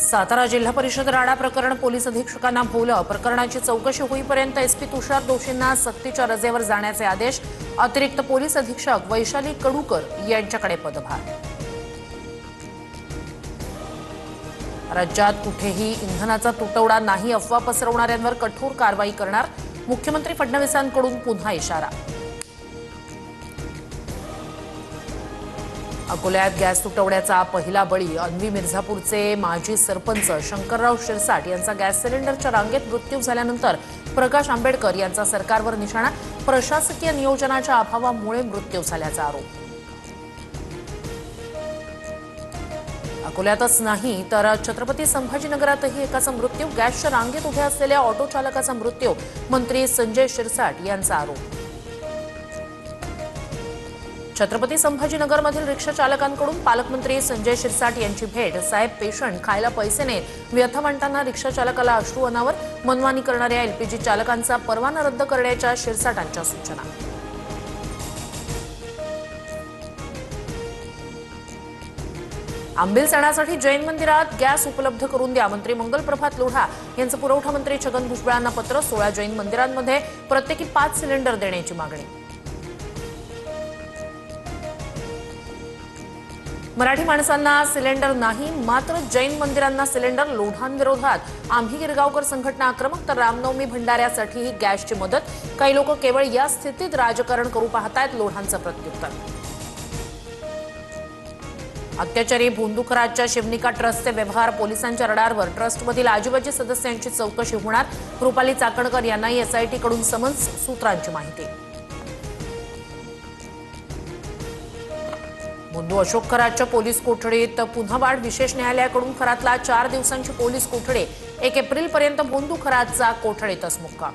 सातारा जिल्हा परिषद राडा प्रकरण पोलीस अधीक्षकांना भोवलं। प्रकरणाची चौकशी होईपर्यंत एसपी तुषार दोषींना सक्तीच्या रजेवर जाण्याचे आदेश। अतिरिक्त पोलीस अधीक्षक वैशाली कडूकर यांच्याकडे पदभार। राज्यात कुठेही इंधनाचा तुटवडा नाही, अफवा पसरवणाऱ्यांवर कठोर कारवाई करणार। मुख्यमंत्री फडणवीसांकडून पुन्हा इशारा। अकोल्यात गॅस तुटवड्याचा पहिला बळी। अन्वी मिर्झापूरचे माजी सरपंच शंकरराव शिरसाट यांचा गॅस सिलेंडरच्या रांगेत मृत्यू झाल्यानंतर प्रकाश आंबेडकर यांचा सरकारवर निशाणा। प्रशासकीय नियोजनाच्या अभावामुळे मृत्यू झाल्याचा आरोप। अकोल्यातच नाही तर छत्रपती संभाजीनगरातही एकाचा मृत्यू। गॅसच्या रांगेत उभ्या असलेल्या ऑटो चालकाचा मृत्यू। मंत्री संजय शिरसाट यांचा आरोप। छत्रपती संभाजीनगरमधील रिक्षा चालकांकडून पालकमंत्री संजय शिरसाट यांची भेट। साहेब पेशंट, खायला पैसे नाहीत, व्यथा मांडताना रिक्षा चालकाला अश्रू अनावर। मनमानी करणाऱ्या एलपीजी चालकांचा परवाना रद्द करण्याच्या शिरसाटांच्या सूचना। आंबील सणासाठी जैन मंदिरात गॅस उपलब्ध करून द्या। मंत्री मंगल प्रभात लोढा यांचं पुरवठा मंत्री छगन भुजबळांना पत्र। 16 जैन मंदिरांमध्ये प्रत्येकी 5 सिलेंडर देण्याची मागणी। मराठी माणसांना सिलेंडर नाही, मात्र जैन मंदिरांना सिलेंडर। लोढांविरोधात आम्ही गिरगावकर संघटना आक्रमक, तर रामनवमी भंडाऱ्यासाठीही गॅसची मदत। काही लोक केवळ या स्थितीत राजकारण करू पाहतायत, लोढांचं प्रत्युत्तर। अत्याचारी भोंदूखराजच्या शिवनिका ट्रस्टचे व्यवहार पोलिसांच्या रडारवर। ट्रस्टमधील आजीबाजी सदस्यांची चौकशी होणार। रुपाली चाकणकर यांनाही एसआयटीकडून समन्स, सूत्रांची माहिती। भोंदू अशोक खरातच्या पोलीस कोठडीत पुन्हा वाढ। विशेष न्यायालयाकडून खरातला 4 दिवसांची पोलीस कोठडी। 1 एप्रिलपर्यंत भोंदू खरातचा कोठडीतच मुक्काम।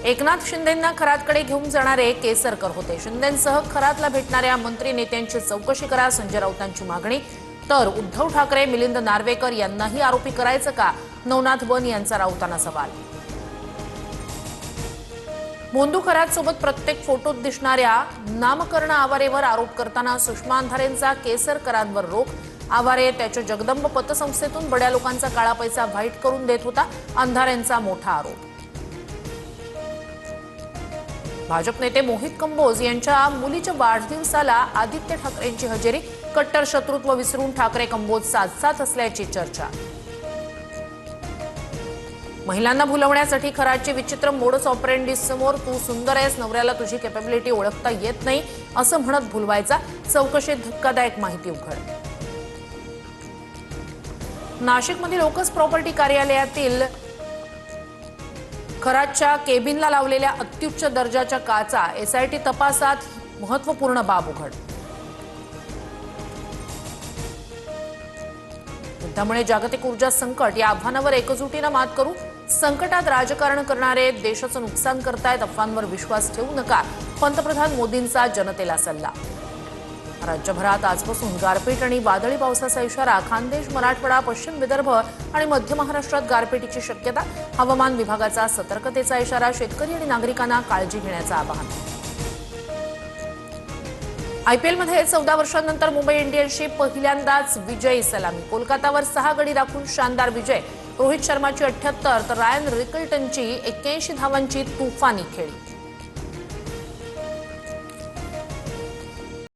एकनाथ शिंदेंना खरातकडे घेऊन जाणारे केसरकर होते। शिंदेंसह खरातला भेटणाऱ्या मंत्री नेत्यांची चौकशी करा, संजय राऊतांची मागणी। तर उद्धव ठाकरे, मिलिंद नार्वेकर यांनाही आरोपी करायचं का? नवनाथ बन यांचा राऊतांना सवाल। भोंदू खरात सोबत प्रत्येक फोटोत दिसणाऱ्या नामकर्ण आवारेवर आरोप करताना सुषमा अंधारेंचा केसरकरांवर रोख। आवारे त्याच्या जगदंब पतसंस्थेतून बड्या लोकांचा काळा पैसा व्हाईट करून देत होता, अंधारेंचा मोठा आरोप। भाजप नेते मोहित कंबोज यांच्या मुलीच्या वाढदिवसाला आदित्य ठाकरेंची हजेरी। कट्टर शत्रुत्व विसरून ठाकरे कंबोज साथ असल्याची चर्चा। महिलांना भुलवण्यासाठी खरातची विचित्र मोडस ऑपरेंडी समोर। तू सुंदर आहेस, नवऱ्याला तुझी कॅपेबिलिटी ओळखता येत नाही असं म्हणत भुलवायचा। चौकशीत धक्कादायक माहिती उघड। नाशिकमधील लोकस प्रॉपर्टी कार्यालयातील खरातच्या केबिनला लावलेल्या अत्युच्च दर्जाच्या काचा। एसआयटी तपासात महत्त्वपूर्ण बाब उघड। युद्धामुळे जागतिक ऊर्जा संकट या आव्हानावर एकजुटीनं मात करू। संकटात राजकारण करणारे देशाचं नुकसान करतायत, अफवांवर विश्वास ठेवू नका, पंतप्रधान मोदींचा जनतेला सल्ला। राज्यभरात आजपासून गारपीट आणि वादळी पावसाचा इशारा। खानदेश, मराठवाडा, पश्चिम विदर्भ आणि मध्य महाराष्ट्रात गारपीटीची शक्यता। हवामान विभागाचा सतर्कतेचा इशारा। शेतकरी आणि नागरिकांना काळजी घेण्याचं आवाहन। आयपीएलमध्ये 14 वर्षांनंतर मुंबई इंडियन्सची पहिल्यांदाच विजयी सलामी। कोलकातावर 6 गडी राखून शानदार विजय। रोहित शर्माची 78 तर रायन रिकल्टनची 81 धावांची तुफानी खेळी।